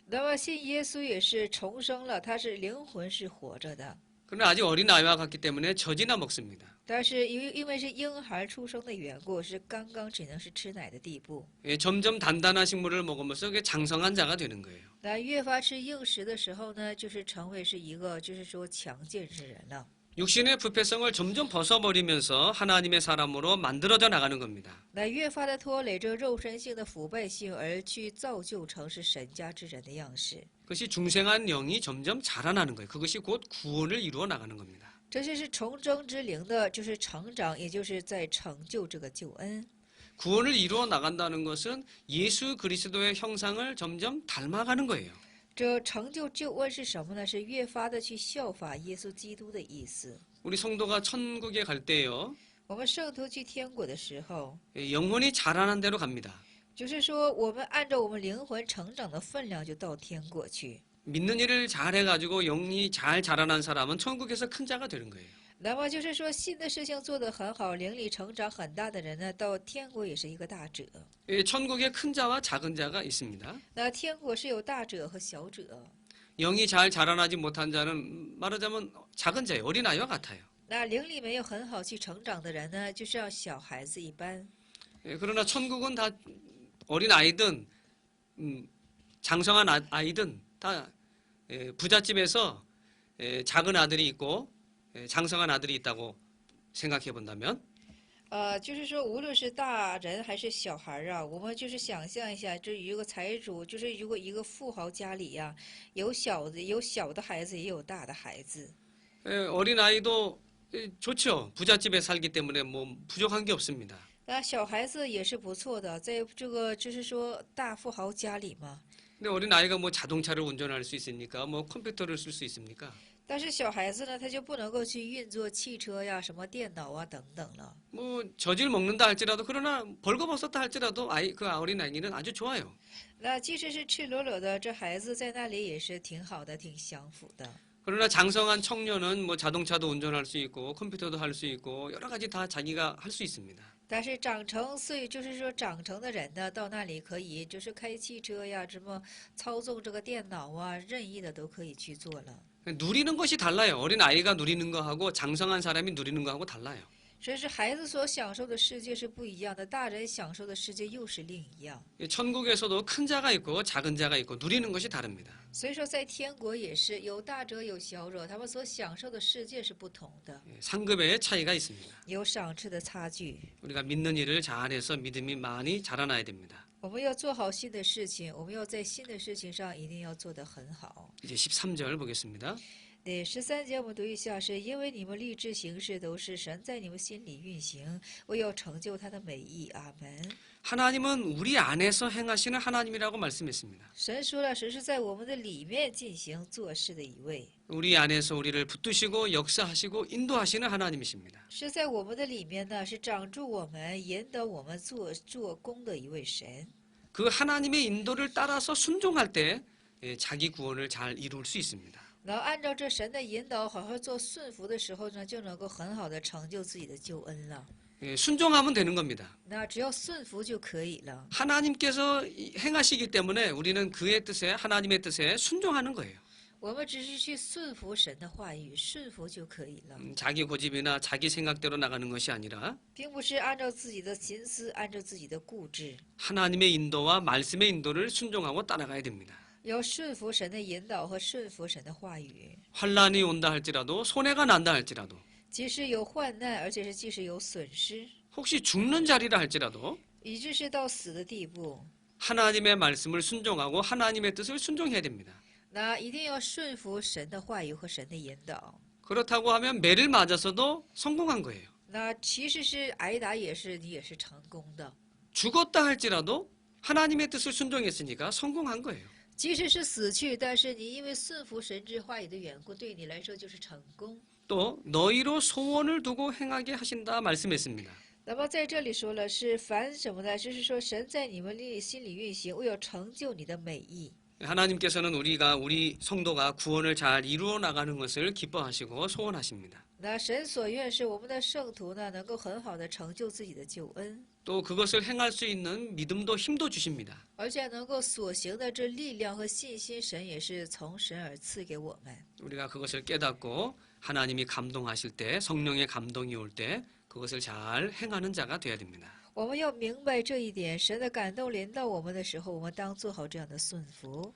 那么信耶稣也是重生了，他是灵魂是活着的， 그러나 아직 어린 아이와 같기 때문에 젖이나 먹습니다. 但是因为是婴孩出生的缘故，是刚刚只能是吃奶的地步。 예, 점점 단단한 식물을 먹으면서 그게 장성한 자가 되는 거예요. 那越发吃硬食的时候呢，就是成为是一个就是说强健之人了。 육신의 부패성을 점점 벗어버리면서 하나님의 사람으로 만들어져 나가는 겁니다. 那越发的拖累这肉身性的腐败性，而去造就成是神家之人的样式。 그것이 중생한 영이 점점 자라나는 거예요. 그것이 곧 구원을 이루어 나가는 겁니다. 这就是重生之灵的，就是成长，也就是在成就这个救恩。 구원을 이루어 나간다는 것은 예수 그리스도의 형상을 점점 닮아가는 거예요. 这成就救恩是什么呢？是越发的去效法耶稣基督的意思。 우리 성도가 천국에 갈 때요. 我们圣徒去天国的时候， 영혼이 자라난 대로 갑니다. 就是说我们按照我们灵魂成长的分量就到天国去。 믿는 일을 잘해가지고 영이 잘 자라난 사람은 천국에서 큰 자가 되는 거예요. 那么就是说，信的事情做得很好，灵里成长很大的人呢，到天国也是一个大者。 천국에 큰 자와 작은 자가 있습니다. 那天国是有大者和小者。 영이 잘 자라나지 못한 자는 말하자면 작은 자예요. 어린아이와 같아요. 那灵里没有很好去成长的人呢，就像小孩子一般。 그러나 천국은 다 어린아이든 장성한 아이든 다 부잣집에서 작은 아들이 있고 장성한 아들이 있다고 생각해 본다면 就是说，无论是大人还是小孩儿啊，我们就是想象一下，这一个财主，就是如果一个富豪家里呀、有小的孩子，也有大的孩子。 어린 아이도 좋죠. 부잣집에 살기 때문에 뭐 부족한 게 없습니다. 那小孩子也是不错的，在这个就是说大富豪家里嘛。 근데 어린 아이가 뭐 자동차를 운전할 수 있습니까? 뭐 컴퓨터를 쓸 수 있습니까? 但是小孩子呢，他就不能够去运作汽车呀、什么电脑啊等等了。 뭐 젖을 먹는다 할지라도 그러나 벌거벗었다 할지라도 그 어린 아이는 아주 좋아요. 那即使是赤裸裸的，这孩子在那里也是挺好的，挺享福的。 그러나 장성한 청년은 뭐 자동차도 운전할 수 있고 컴퓨터도 할 수 있고 여러 가지 다 자기가 할 수 있습니다. 但是长成岁，就是说长成的人呢，到那里可以就是开汽车呀，什么操纵这个电脑啊，任意的都可以去做了。 누리는 것이 달라요. 어린 아이가 누리는 거하고 장성한 사람이 누리는 거하고 달라요. 所以是孩子所享受的世界是不一样的，大人享受的世界又是另一样。 천국에서도 큰 자가 있고 작은 자가 있고 누리는 것이 다릅니다. 所以说，在天国也是有大者有小者，他们所享受的世界是不同的， 상급의 차이가 있습니다. 有赏赐的差距。 우리가 믿는 일을 잘해서 믿음이 많이 자라나야 됩니다. 我们要做好新的事情，我们要在新的事情上一定要做得很好。 이제 13절 보겠습니다. 对13节我们读一下，是因为你们立志行事都是神在你们心里运行，为要成就他的美意。阿门。 하나님은 우리 안에서 행하시는 하나님이라고 말씀했습니다. 神说了，神是在我们的里面进行做事的一位， 우리 안에서 우리를 붙드시고 역사하시고 인도하시는 하나님이십니다. 是在我们的里面呢，是掌住我们、引导我们做工的一位神。 그 하나님의 인도를 따라서 순종할 때 자기 구원을 잘 이룰 수 있습니다. 然后按照这神的引导，好好做顺服的时候呢，就能够很好的成就自己的救恩了。 순종하면 되는 겁니다. 那只要顺服就可以了。 하나님께서 행하시기 때문에 우리는 그의 뜻에 하나님의 뜻에 순종하는 거예요. 我们只是去顺服神的话语，顺服就可以了， 자기 고집이나 자기 생각대로 나가는 것이 아니라 并不是按照自己的心思，按照自己的固执， 하나님의 인도와 말씀의 인도를 순종하고 따라가야 됩니다. 要顺服神的引导和顺服神的话语。 환란이 온다 할지라도 손해가 난다 할지라도 即使有患难，而且是即使有损失， 혹시 죽는 자리라 할지라도 以致是到死的地步， 하나님의 말씀을 순종하고 하나님의 뜻을 순종해야 됩니다. 那一定要顺服神的话语和神的引导。 그렇다고 하면 매를 맞아서도 성공한 거예요. 那其实是挨打也是你也是成功的， 죽었다 할지라도 하나님의 뜻을 순종했으니까 성공한 거예요. 即使是死去，但是你因为顺服神之话语的缘故，对你来说就是成功。 또 너희로 소원을 두고 행하게 하신다 말씀했습니다. 那么在这里说了是凡什么呢？就是说神在你们心里运行，为要成就你的美意。 하나님께서는 우리 성도가 구원을 잘 이루어 나가는 것을 기뻐하시고 소원하십니다. 那神所愿是我们的圣徒呢，能够很好的成就自己的救恩， 또 그것을 행할 수 있는 믿음도 힘도 주십니다. 而且能够所行的这力量和信心，神也是从神而赐给我们。 우리가 그것을 깨닫고 하나님이 감동하실 때 성령의 감동이 올 때 그것을 잘 행하는 자가 되어야 됩니다. 我们要明白这一点，神的感动临到我们的时候，我们当做好这样的顺服。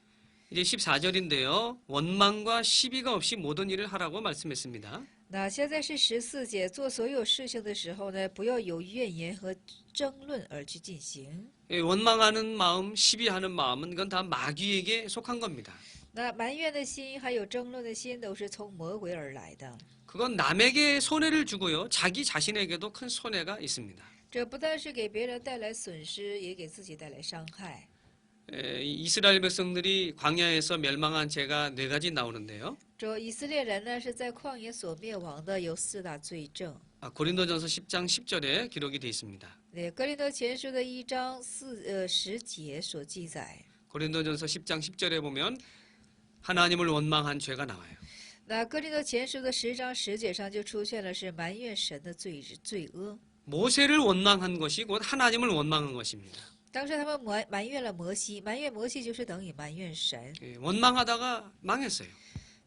이제 14절인데요. 원망과 시비가 없이 모든 일을 하라고 말씀했습니다. 那现在是14节，做所有事情的时候呢，不要有怨言和争论而去进行。 원망하는 마음, 시비하는 마음은 이건 다 마귀에게 속한 겁니다. 那埋怨的心，还有争论的心，都是从魔鬼而来的。 그건 남에게 손해를 주고요. 자기 자신에게도 큰 손해가 있습니다. 这不但是给别人带来损失，也给自己带来伤害。 이스라엘 백성들이 광야에서 멸망한 죄가 4가지 나오는데요. 这以色列人呢，是在旷野所灭亡的，有4大罪证。 고린도전서 10장 10절에 기록이 되어 있습니다. 对，哥林多前书的1章10节所记载。 고린도전서 10장 10절에 보면 하나님을 원망한 죄가 나와요. 那哥林多前书的10章10节上就出现了是埋怨神的罪恶。 모세를 원망한 것이 곧 하나님을 원망한 것입니다. 当时他们埋怨了摩西，埋怨摩西就是等于埋怨神。 원망하다가 망했어요.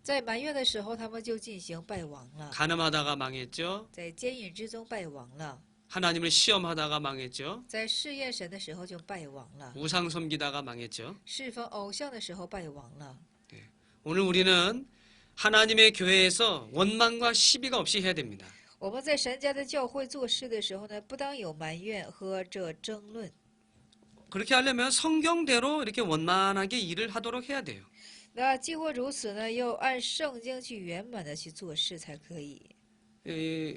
在埋怨的时候，他们就进行败亡了， 간음하다가 망했죠. 在奸淫之中败亡了， 하나님을 시험하다가 망했죠. 在试验神的时候就败亡了， 우상 섬기다가 망했죠. 侍奉偶像的时候败亡了。 오늘 우리는 하나님의 교회에서 원망과 시비가 없이 해야 됩니다. 我们在神家的教会做事的时候呢，不当有埋怨和这争论。 그렇게 하려면 성경대로 이렇게 원만하게 일을 하도록 해야 돼요. 那既或如此呢，要按圣经去圆满的去做事才可以。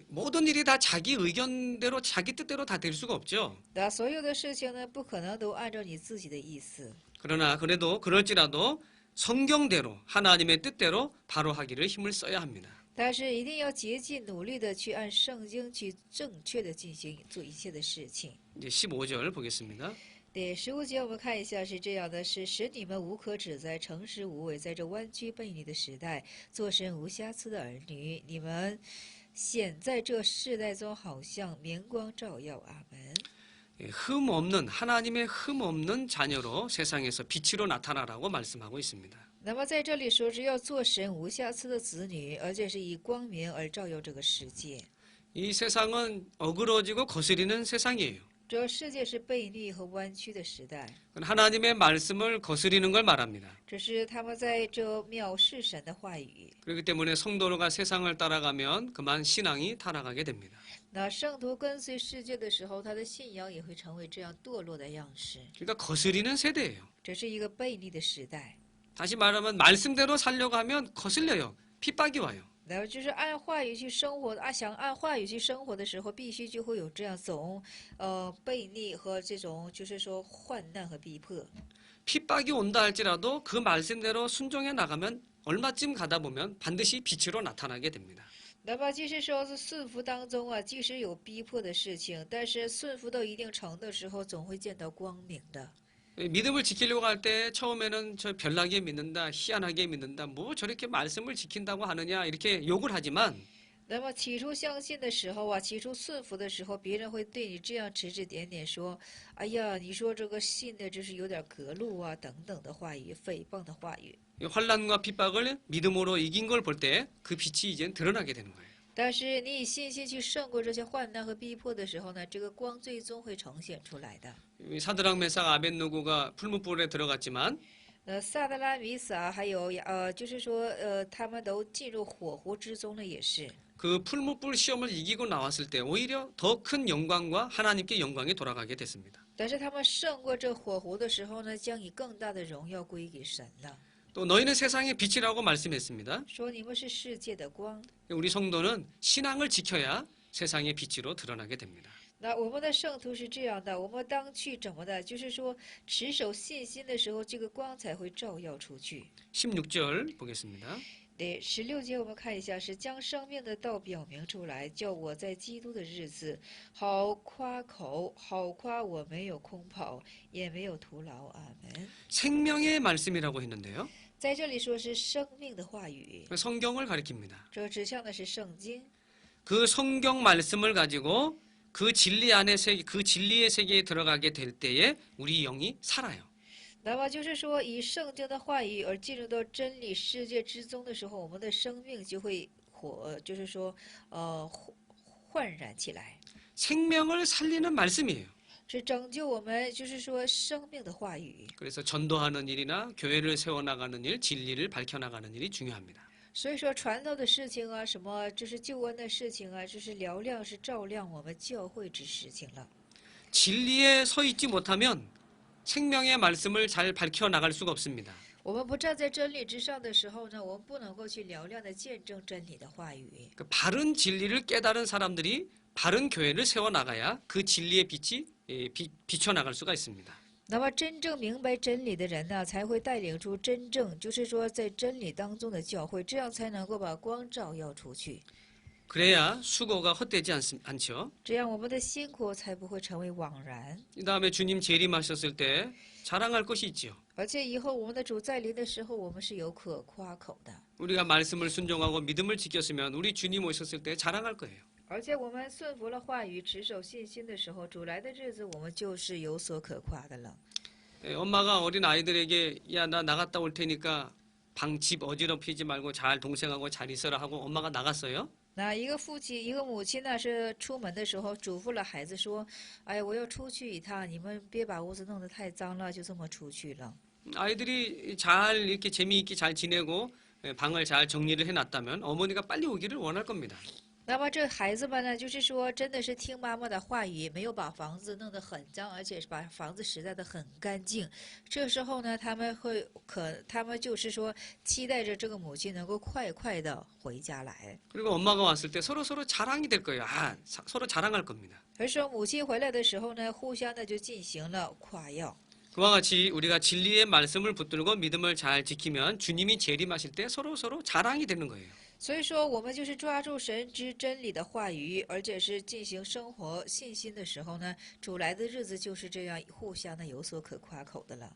모든 일이 다 자기 의견대로 자기 뜻대로 다 될 수가 없죠. 那所有的事情呢，不可能都按照你自己的意思。 그러나 그럴지라도 성경대로 하나님의 뜻대로 바로 하기를 힘을 써야 합니다. 但是一定要竭尽努力的去按圣经去正确的进行做一切的事情。 이제 15절 보겠습니다. 第15节我们看一下是这样的：是使你们无可指摘、诚实无伪，在这弯曲悖逆的时代，做神无瑕疵的儿女。你们显在这世代中，好像明光照耀。阿门。 흠 없는 하나님의 흠 없는 자녀로 세상에서 빛으로 나타나라고 말씀하고 있습니다. 那么在这里说是要做神无瑕疵的子女，而且是以光明而照耀这个世界。 이 세상은 어그러지고 거스리는 세상이에요. 这世界是悖逆和弯曲的时代， 하나님의 말씀을 거스리는 걸 말합니다. 只是他们在这藐视神的话语。 그렇기 때문에 성도가 세상을 따라가면 그만 신앙이 타락하게 됩니다. 那圣徒跟随世界的时候，他的信仰也会成为这样堕落的样式。 그러니까 거스리는 세대예요. 这是一个悖逆的时代。 다시 말하면 말씀대로 살려고 하면 거슬려요. 핍박이 와요. 然后就是按话语去生活，想按话语去生活的时候，必须就会有这样种悖逆和这种就是说患难和逼迫。 핍박이 온다 할지라도 그 말씀대로 순종해 나가면 얼마쯤 가다 보면 반드시 빛으로 나타나게 됩니다. 那么即使说是顺服当中啊，即使有逼迫的事情，但是顺服到一定程度的时候，总会见到光明的。 믿음을 지키려고 할 때 처음에는 저 별나게 믿는다, 희한하게 믿는다, 뭐 저렇게 말씀을 지킨다고 하느냐 이렇게 욕을 하지만 那么起初相信的时候啊，起初顺服的时候，别人会对你这样指指点点说：“哎呀，你说这个信的，这是有点隔路啊，等等的话语，诽谤的话语。” 환난과 핍박을 믿음으로 이긴 걸 볼 때 그 빛이 이제 드러나게 되는 거예요. 但是你以信心去胜过这些患难和逼迫的时候呢，这个光最终会呈现出来的。 사드락 메삭 아벳노고가 풀무불에 들어갔지만 萨德拉米撒还有就是说他们都进入火湖之中呢，也是。 그 풀무불 시험을 이기고 나왔을 때 오히려 더 큰 영광과 하나님께 영광이 돌아가게 됐습니다. 但是他们胜过这火湖的时候呢，将以更大的荣耀归给神了。 또 너희는 세상의 빛이라고 말씀했습니다. 说你们是世界的光。 우리 성도는 신앙을 지켜야 세상의 빛으로 드러나게 됩니다. 那我们的圣徒是这样的，我们当去怎么的？就是说持守信心的时候，这个光才会照耀出去。 16절 보겠습니다. 对，16节我们看一下，是将生命的道表明出来，叫我在基督的日子好夸口，好夸我没有空跑，也没有徒劳。阿门。 생명의 말씀이라고 했는데요. 在这里说是生命的话语， 성경을 가리킵니다. 这指向的是圣经。 그 성경 말씀을 가지고 그 진리 안에 그 진리의 세계에 들어가게 될 때에 우리 영이 살아요. 那么就是说，以圣经的话语而进入到真理世界之中的时候，我们的生命就会就是说焕然起来， 생명을 살리는 말씀이에요. 是拯救我们，就是说生命的话语。 그래서 전도하는 일이나 교회를 세워나가는 일, 진리를 밝혀나가는 일이 중요합니다. 所以说，传道的事情啊，什么就是救恩的事情啊，就是嘹亮，是照亮我们教会之事情了。 진리에 서 있지 못하면 생명의 말씀을 잘 밝혀나갈 수가 없습니다. 我们不站在真理之上的时候呢，我们不能够去嘹亮的见证真理的话语。 그 바른 진리를 깨달은 사람들이 바른 교회를 세워나가야 그 진리의 빛이 비춰나갈 수가 있습니다. 那么真正明白真理的人呢，才会带领出真正，就是说在真理当中的教会，这样才能够把光照耀出去， 그래야 수고가 헛되지 않죠. 这样我们的辛苦才不会成为枉然。 그다음에 주님 재림하셨을 때 자랑할 것이 있지요. 而且以后我们的主再临的时候，我们是有可夸口的。 우리가 말씀을 순종하고 믿음을 지켰으면 우리 주님 오셨을 때 자랑할 거예요. 而且我们顺服了话语，持守信心的时候，主来的日子，我们就是有所可夸的了。 엄마가 어린 아이들에게 야 나 나갔다 올 테니까 집 어지럽히지 말고 잘 동생하고 잘 있어라 하고 엄마가 나갔어요. 那一个父亲，一个母亲呢，是出门的时候嘱咐了孩子说：“哎，我要出去一趟，你们别把屋子弄得太脏了。”就这么出去了。 아이들이 잘 이렇게 재미있게 잘 지내고 방을 잘 정리를 해놨다면 어머니가 빨리 오기를 원할 겁니다. 那么这孩子们呢，就是说，真的是听妈妈的话语，没有把房子弄得很脏，而且是把房子拾掇得很干净。这时候呢，他们就是说，期待着这个母亲能够快快的回家来。 그리고 엄마가 왔을 때 서로 자랑이 될 거예요. 서로 자랑할 겁니다. 而说母亲回来的时候呢，互相的就进行了夸耀。 그와 같이 우리가 진리의 말씀을 붙들고 믿음을 잘 지키면 주님이 재림하실 때 서로 자랑이 되는 거예요. 所以说，我们就是抓住神之真理的话语，而且是进行生活信心的时候呢，主来的日子就是这样，互相的有所可夸口的了。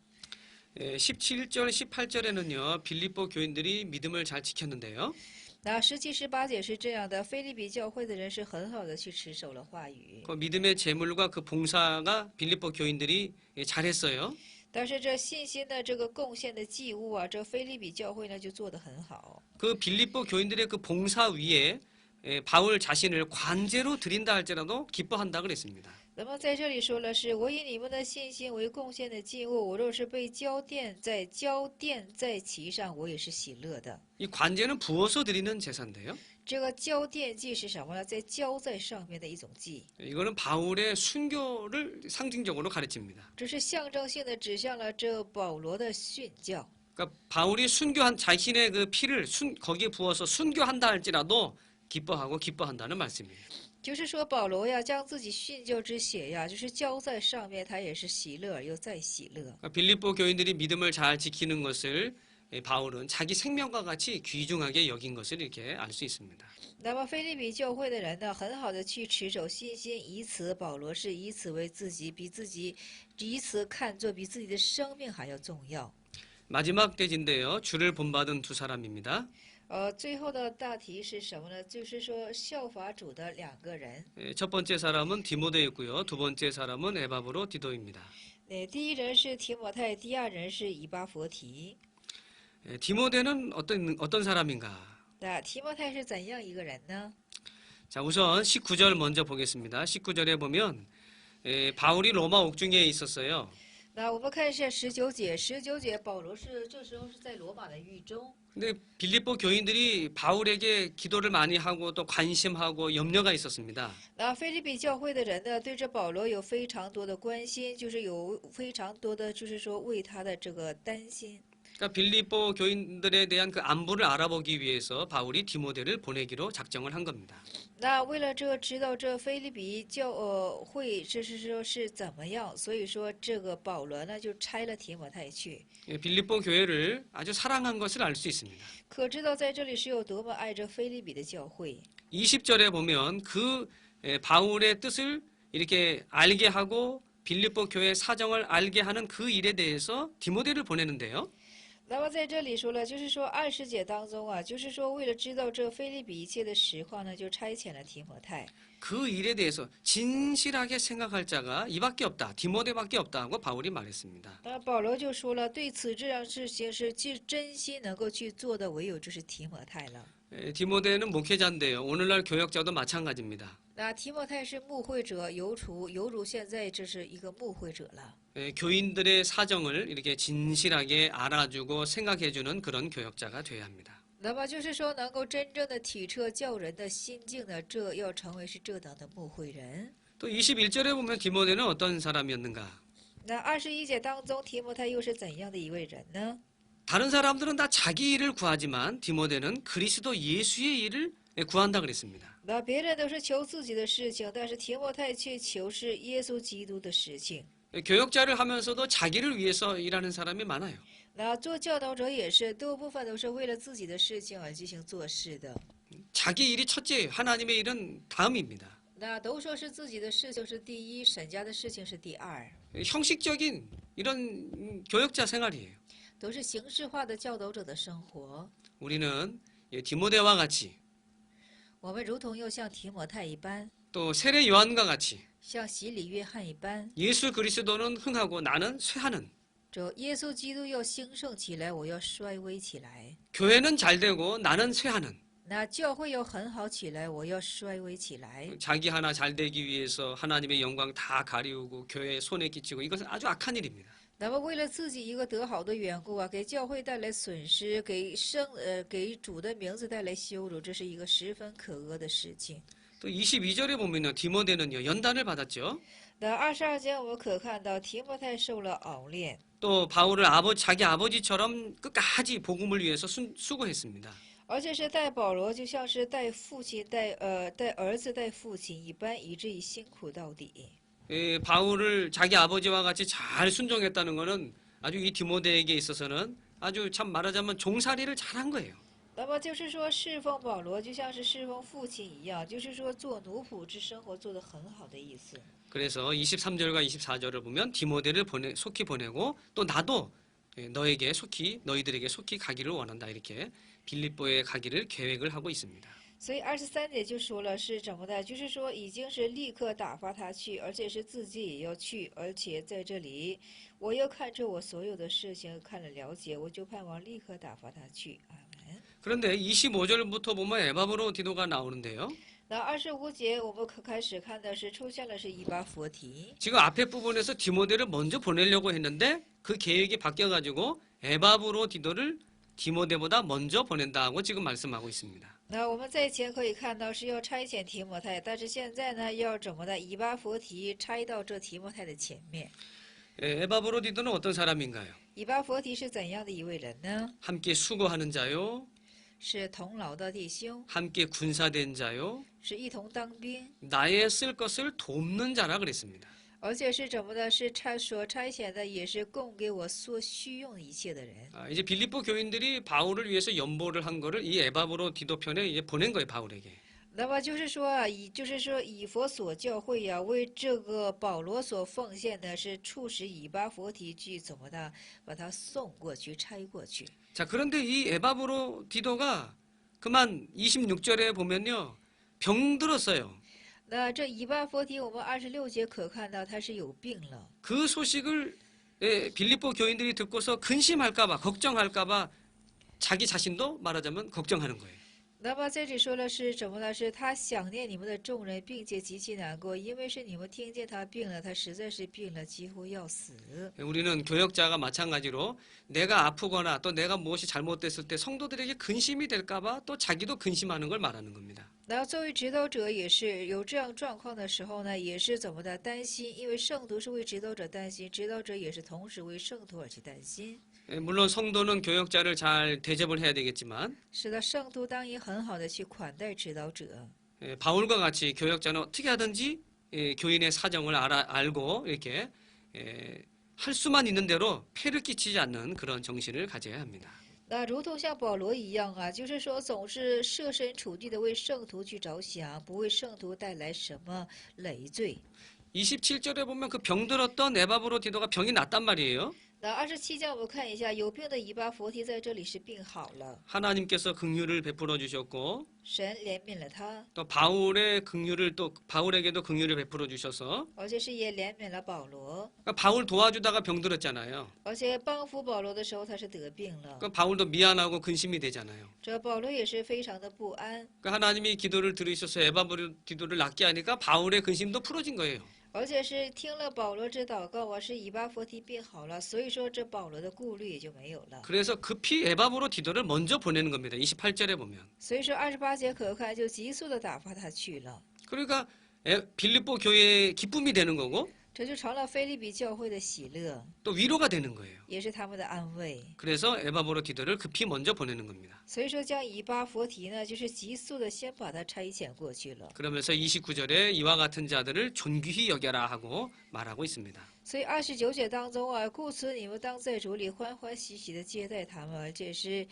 17절, 18절에는요. 빌립보 교인들이 믿음을 잘 지켰는데요. 那17、18节是这样的，腓立比教会的人是很好的去持守了话语， 그 믿음의 제물과 그 봉사가 빌립보 교인들이 잘했어요. 但是这信心的这个贡献的祭物啊，这腓立比教会呢就做得很好。 그 빌립보 교인들의 그 봉사 위에 바울 자신을 관제로 드린다 할지라도 기뻐한다 그랬습니다. 那么在这里说了是，我以你们的信心为贡献的祭物，我若是被交奠在其上，我也是喜乐的。 이 관제는 부어서 드리는 제사인데요. 这个交奠祭是什么呢？在交在上面的一种祭， 이거는 바울의 순교를 상징적으로 가르칩니다. 这是象征性的指向了这保罗的训教。 그러니까 바울이 순교한 자신의 그 피를 거기에 부어서 순교한다 할지라도 기뻐한다는 말씀이에요. 就是说，保罗呀，将自己殉教之血呀，就是浇在上面，他也是喜乐又再喜乐。 그러니까 빌립보 교인들이 믿음을 잘 지키는 것을 바울은 자기 생명과 같이 귀중하게 여긴 것을 이렇게 알 수 있습니다. 那么，腓立比教会的人呢，很好的去持守信心，以此保罗是以此为以此看作比自己的生命还要重要。 마지막 대지인데요. 주를 본받은 두 사람입니다. 最后的大题是什么呢？就是说效法主的两个人。 첫 번째 사람은 디모데였고요. 두 번째 사람은 에바브로 디도입니다. 第一人是提摩太，第二人是以巴弗提。 디모데는 어떤 사람인가? 那提摩太是怎样一个人呢？ 자, 우선 19절 먼저 보겠습니다. 19절에 보면 바울이 로마 옥중에 있었어요. 那我们看一下19节，保罗这时候是在罗马的狱中。 근데 빌립보 교인들이 바울에게 기도를 많이 하고 또 관심하고 염려가 있었습니다. 那腓立比教会的人呢，对这保罗有非常多的关心，就是有非常多的，就是说为他的这个担心。 그러니까 빌립보 교인들에 대한 그 안부를 알아보기 위해서 바울이 디모데를 보내기로 작정을 한 겁니다. 那为了这知道这腓立比教会就是说是怎么样，所以说这个保罗呢就差了提摩太去。 빌립보 교회를 아주 사랑한 것을 알 수 있습니다. 可知道在这里是有多么爱着腓立比的教会。 20절에 보면 그 바울의 뜻을 이렇게 알게 하고 빌립보 교회 사정을 알게 하는 그 일에 대해서 디모데를 보내는데요. 那么在这里说了，就是说20节当中啊，就是说为了知道这腓立比一切的实话呢，就差遣了提摩太。 그 일에 대해서 진실하게 생각할 자가 이밖에 없다. 디모데밖에 없다 하고 바울이 말했습니다. 那保罗就说了，对此这样事情是真心能够去做的，唯有就是提摩太了。 디모데는 목회자인데요. 오늘날 교역자도 마찬가지입니다. 那提摩太是牧会者，犹如现在这是一个牧会者了。 교인들의 사정을 이렇게 진실하게 알아주고 생각해주는 그런 교역자가 돼야 합니다. 那么就是说，能够真正的体彻教人的心境呢，这要成为是这等的牧会人。 또 21절에 보면 디모데는 어떤 사람이었는가? 那21节当中，提摩太又是怎样的一位人呢？ 다른 사람들은 다 자기 일을 구하지만 디모데는 그리스도 예수의 일을 구한다 그랬습니다. 那别人都是求自己的事情，但是提摩太却求是耶稣基督的事情。 교역자를 하면서도 자기를 위해서 일하는 사람이 많아요. 那做教导者也是，多部分都是为了自己的事情而进行做事的。 자기 일이 첫째예요. 하나님의 일은 다음입니다. 那都说是自己的事情是第一，神家的事情是第二， 형식적인 이런 교역자 생활이에요. 都是形式化的教导者的生活。 우리는 디모데와 같이 我们如同又像提摩太一般， 또 세례 요한과 같이 像洗礼约翰一般， 예수 그리스도는 흥하고 나는 쇠하는 这耶稣基督要兴盛起来，我要衰微起来； 교회는 잘 되고 나는 쇠하는 那教会要很好起来，我要衰微起来。 자기 하나 잘 되기 위해서 하나님의 영광 다 가리우고 교회에 손에 끼치고 이것은 아주 악한 일입니다. 那么为了自己一个得好的缘故啊，给教会带来损失，给主的名字带来羞辱，这是一个十分可恶的事情。 또 22절에 보면요. 디모데는요. 연단을 받았죠. 那22节我们可看到提摩太受了熬炼， 또 바울을 자기 아버지처럼 끝까지 복음을 위해서 수고했습니다. 而且是带保罗，就像是带父亲、带儿子、带父亲一般，以至于辛苦到底。 바울을 자기 아버지와 같이 잘 순종했다는 것은 아주 이 디모데에게 있어서는 아주 참 말하자면 종살이를 잘한 거예요. 那么就是说，侍奉保罗就像是侍奉父亲一样，就是说做奴仆之生活做得很好的意思。 그래서 23절과 24절을 보면 디모데를 속히 보내고 또 나도 너희들에게 속히 가기를 원한다. 이렇게 빌립보에 가기를 계획을 하고 있습니다. 所以23节就说了是怎么的，就是说已经是立刻打发他去，而且是自己也要去，而且在这里我要看着我所有的事情看了了解，我就盼望立刻打发他去。阿门。 그런데 25절부터 보면 에바브로 디도가 나오는데요. 那25节我们可开始看的是出现了是以巴弗提。 지금 앞에 부분에서 디모데를 먼저 보내려고 했는데 그 계획이 바뀌어가지고 에바브로 디도를 디모데보다 먼저 보낸다고 지금 말씀하고 있습니다. 那我们在前可以看到是要差遣提摩太，但是现在呢要怎么的？以巴弗提差到这提摩太的前面。 에바브로 디도는 어떤 사람인가요? 以巴弗提是怎样的一位人呢？ 함께 수고하는 자요, 是同劳的弟兄， 함께 군사된 자요, 是一同当兵， 나의 쓸 것을 돕는 자라 그랬습니다. 而且是怎么的？是所差遣的，也是供给我所需用一切的人。 이제 빌립보 교인들이 바울을 위해서 연보를 한 거를 이 에바브로 디도 편에 이제 보낸 거예요, 바울에게. 那么就是说啊，以佛所教会呀、为这个保罗所奉献的是促使以巴弗提去怎么的，把他送过去，差过去。 자, 그런데 이 에바브로 디도가 그만 26절에 보면요, 병들었어요. 那这以巴弗提，我们26节可看到他是有病了。 그 소식을 빌립보 교인들이 듣고서 근심할까봐, 걱정할까봐 자기 자신도 말하자면 걱정하는 거예요. 那么在这里说了是怎么呢？是他想念你们的众人，并且极其难过，因为是你们听见他病了，他实在是病了，几乎要死。 우리는 교역자가 마찬가지로 내가 아프거나 또 내가 무엇이 잘못됐을 때 성도들에게 근심이 될까봐 또 자기도 근심하는 걸 말하는 겁니다. 那作为指导者也是有这样状况的时候呢，也是怎么的担心，因为圣徒是为指导者担心，指导者也是同时为圣徒而去担心。 물론 성도는 교역자를 잘 대접을 해야 되겠지만 是的，圣徒当然很好的去款待指导者。 바울과 같이 교역자는 어떻게 하든지 교인의 사정을 알고 이렇게 할 수만 있는 대로 폐를 끼치지 않는 그런 정신을 가져야 합니다. 那如同像保罗一样啊，就是说总是设身处地的为圣徒去着想，不为圣徒带来什么累赘。 27절에 보면 그 병들었던 에바브로 디도가 병이 났단 말이에요. 那27节我们看一下，有病的以巴弗提在这里是病好了， 하나님께서 긍휼을 베풀어 주셨고 神怜悯了他， 또 바울의 긍휼을 또 바울에게도 긍휼을 베풀어 주셔서 而且是也怜悯了保罗， 그러니까 바울 도와주다가 병들었잖아요. 而且帮扶保罗的时候他是得病了， 그러니까 바울도 미안하고 근심이 되잖아요. 这保罗也是非常的不安， 그러니까 하나님이 기도를 들으셔서 에바브로 디도를 낫게 하니까 바울의 근심도 풀어진 거예요. 而且是听了保罗之祷告，我是以巴弗提病好了，所以说这保罗的顾虑也就没有了。 그래서 급히 에바브로 디도를 먼저 보내는 겁니다. 28절에 보면. 所以说28节可看就急速的打发他去了， 그러니까 빌립보 교회의 기쁨이 되는 거고 这就成了腓立比教会的喜乐， 또 위로가 되는 거예요. 也是他们的安慰。 그래서 에바브로 디도를 급히 먼저 보내는 겁니다. 所以说将以巴弗提呢，就是急速的先把他差遣过去了。 그러면서 29절에 이와 같은 자들을 존귀히 여겨라 하고 말하고 있습니다. 所以29节当中啊，故此你们当在主里欢欢喜喜的接待他们，这是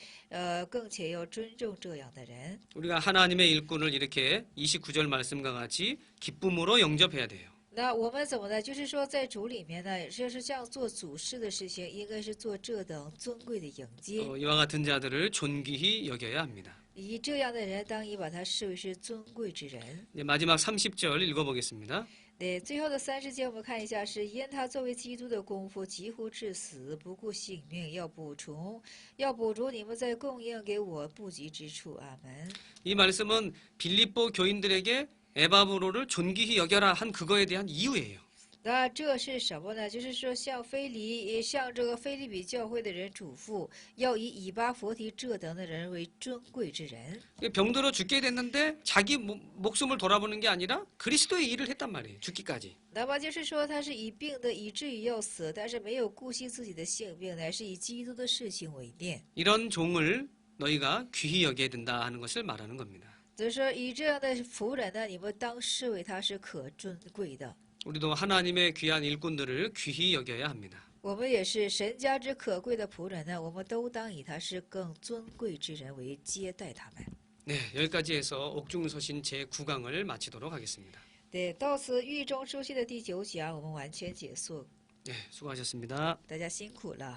更且要尊重这样的人。 우리가 하나님의 일꾼을 이렇게 29절 말씀과 같이 기쁨으로 영접해야 돼요. 那我们怎么呢？就是说在主里面呢，就是这样做主事的事情，应该是做这等尊贵的迎接。 이와 같은 자들을 존귀히 여겨야 합니다. 以这样的人，当以把他视为是尊贵之人。 이제 마지막 30절 읽어보겠습니다. 对，最后的30节我们看一下，是因他作为基督的功夫，几乎致死，不顾性命，要补足你们在供应给我不及之处。阿门。 이 말씀은 빌립보 교인들에게 에바브로를 존귀히 여겨라 한 그거에 대한 이유예요. 那这是什么呢？就是说，向这个腓立比教会的人嘱咐，要以以巴弗提这等的人为尊贵之人。 병들어 죽게 됐는데 자기 목숨을 돌아보는 게 아니라 그리스도의 일을 했단 말이에요. 죽기까지. 那么就是说，他是以病的以至于要死，但是没有顾惜自己的性命，乃是以基督的事情为念。 이런 종을 너희가 귀히 여겨야 된다 하는 것을 말하는 겁니다. 就是说，以这样的仆人呢，你们当视为他是可尊贵的。 우리도 하나님의 귀한 일꾼들을 귀히 여겨야 합니다. 我们也是神家之可贵的仆人呢，我们都当以他是更尊贵之人为接待他们。 네, 여기까지 해서 옥중서신 제9강을 마치도록 하겠습니다. 对，到此狱中书信的第9讲，我们完全结束。 네, 수고하셨습니다. 大家辛苦了。